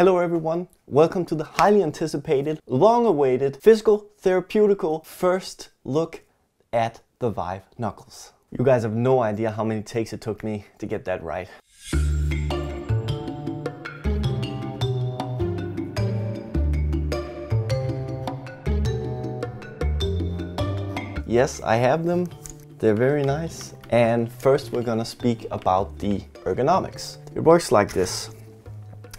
Hello everyone, welcome to the highly anticipated, long-awaited, physical, therapeutical first look at the Vive knuckles. You guys have no idea how many takes it took me to get that right. Yes, I have them. They're very nice. And first we're gonna speak about the ergonomics. It works like this.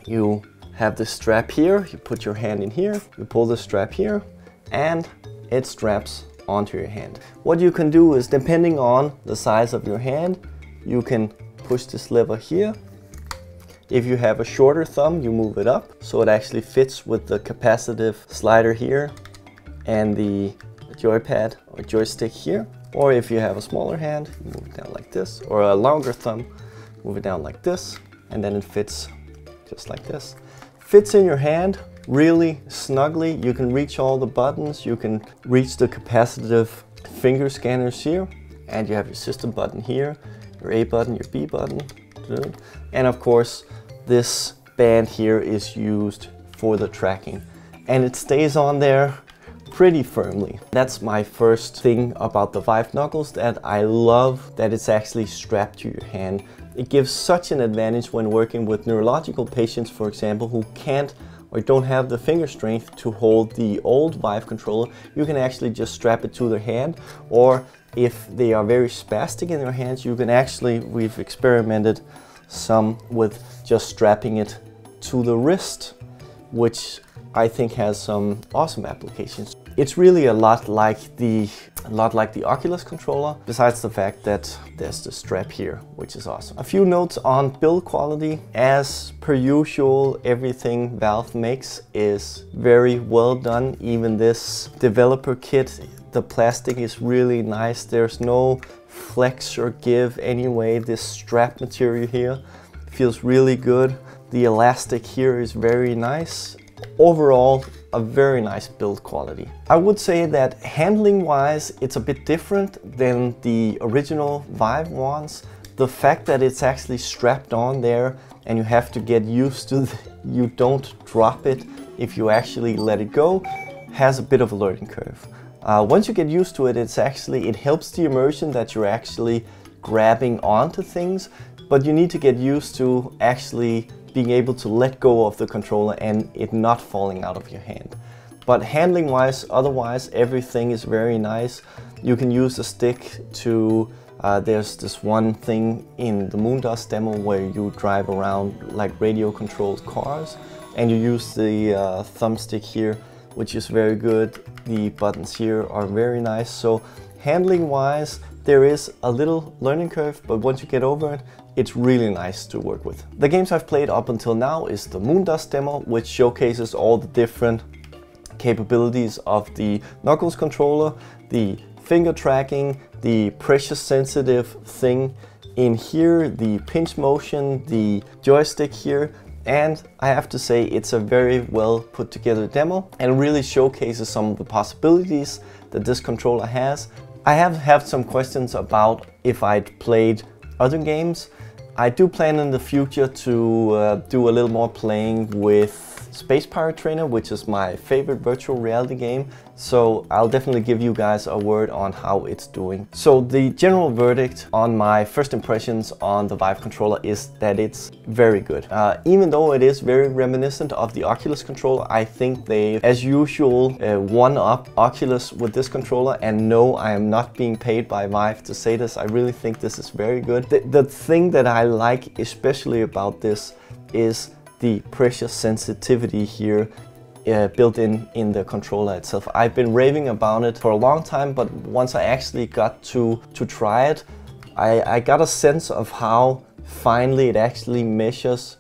You have the strap here, you put your hand in here, you pull the strap here, and it straps onto your hand. What you can do is, depending on the size of your hand, you can push this lever here. If you have a shorter thumb, you move it up so it actually fits with the capacitive slider here and the joypad or joystick here. Or if you have a smaller hand, you move it down like this, or a longer thumb, move it down like this, and then it fits just like this. Fits in your hand really snugly. You can reach all the buttons, you can reach the capacitive finger scanners here, and you have your system button here, your A button, your B button, and of course this band here is used for the tracking, and it stays on there pretty firmly. That's my first thing about the Vive knuckles, that I love that it's actually strapped to your hand. It gives such an advantage when working with neurological patients, for example, who can't or don't have the finger strength to hold the old Vive controller. You can actually just strap it to their hand, or if they are very spastic in their hands, you can actually, we've experimented some with just strapping it to the wrist, which I think has some awesome applications. It's really a lot like the Oculus controller, besides the fact that there's the strap here, which is awesome. A few notes on build quality. As per usual, everything Valve makes is very well done. Even this developer kit, the plastic is really nice. There's no flex or give anyway. This strap material here feels really good. The elastic here is very nice. Overall, a very nice build quality. I would say that handling wise, it's a bit different than the original Vive ones. The fact that it's actually strapped on there and you have to get used to you don't drop it if you actually let it go, has a bit of a learning curve. Once you get used to it, it helps the immersion that you're actually grabbing onto things, but you need to get used to actually being able to let go of the controller and it not falling out of your hand. But handling wise, otherwise, everything is very nice. You can use the stick to, there's this one thing in the Moondust demo where you drive around like radio controlled cars, and you use the thumbstick here, which is very good. The buttons here are very nice. So handling wise, there is a little learning curve, but once you get over it, it's really nice to work with. The games I've played up until now is the Moondust demo, which showcases all the different capabilities of the Knuckles controller, the finger tracking, the pressure sensitive thing in here, the pinch motion, the joystick here. And I have to say, it's a very well put together demo and really showcases some of the possibilities that this controller has. I have had some questions about if I'd played other games. I do plan in the future to do a little more playing with Space Pirate Trainer, which is my favorite virtual reality game. So I'll definitely give you guys a word on how it's doing. So the general verdict on my first impressions on the Vive controller is that it's very good. Even though it is very reminiscent of the Oculus controller, I think they, as usual, one-up Oculus with this controller. And no, I am not being paid by Vive to say this. I really think this is very good. The thing that I like especially about this is the pressure sensitivity here built in the controller itself. I've been raving about it for a long time, but once I actually got to try it, I got a sense of how finely it actually measures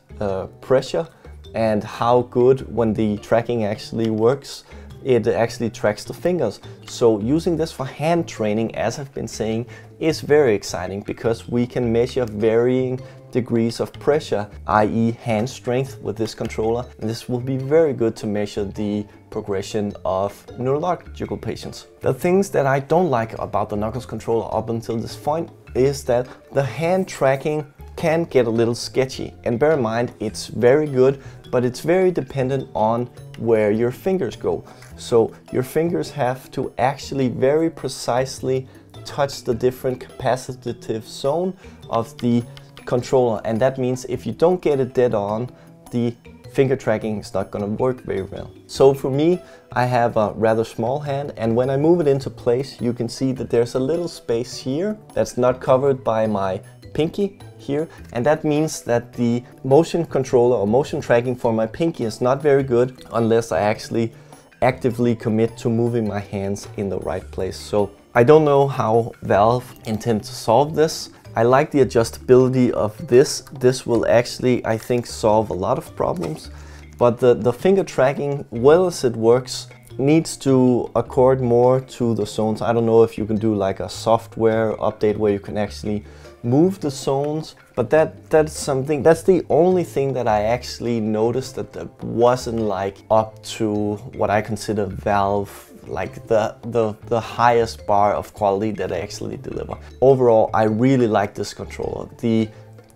pressure and how good, when the tracking actually works, it actually tracks the fingers. So using this for hand training, as I've been saying, is very exciting because we can measure varying degrees of pressure, i.e. hand strength with this controller. And this will be very good to measure the progression of neurological patients. The things that I don't like about the Knuckles controller up until this point is that the hand tracking can get a little sketchy. And bear in mind, it's very good but it's very dependent on where your fingers go. So your fingers have to actually very precisely touch the different capacitive zone of the controller, and that means if you don't get it dead on, the finger tracking is not going to work very well. So for me, I have a rather small hand, and when I move it into place, you can see that there's a little space here that's not covered by my pinky here, and that means that the motion controller or motion tracking for my pinky is not very good unless I actually actively commit to moving my hands in the right place. So I don't know how Valve intends to solve this. I like the adjustability of this. This will actually, I think, solve a lot of problems. But the finger tracking, well as it works, needs to accord more to the zones. I don't know if you can do like a software update where you can actually move the zones, but that's something, that's the only thing that I actually noticed that wasn't like up to what I consider Valve, like the highest bar of quality that I actually deliver. Overall, I really like this controller. The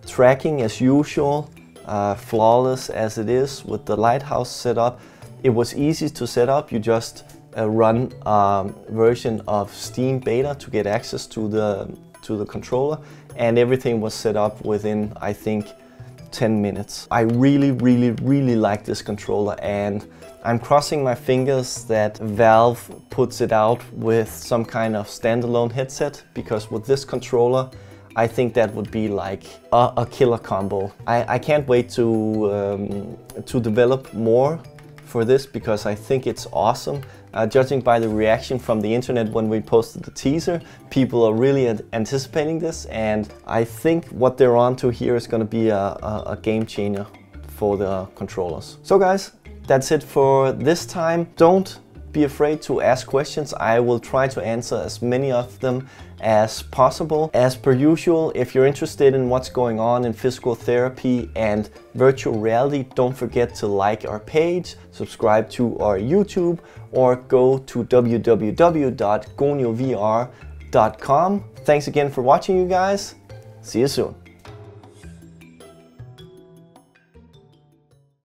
tracking, as usual, flawless as it is with the Lighthouse setup. It was easy to set up. You just run a version of Steam Beta to get access to the controller, and everything was set up within, I think, 10 minutes. I really like this controller, and I'm crossing my fingers that Valve puts it out with some kind of standalone headset, because with this controller, I think that would be like a killer combo. I can't wait to develop more for this, because I think it's awesome. Judging by the reaction from the internet when we posted the teaser, people are really anticipating this, and I think what they're on to here is going to be a game changer for the controllers. So guys, that's it for this time. Don't be afraid to ask questions. I will try to answer as many of them as possible. As per usual, if you're interested in what's going on in physical therapy and virtual reality, don't forget to like our page, subscribe to our YouTube, or go to www.GonioVR.com. Thanks again for watching, you guys. See you soon.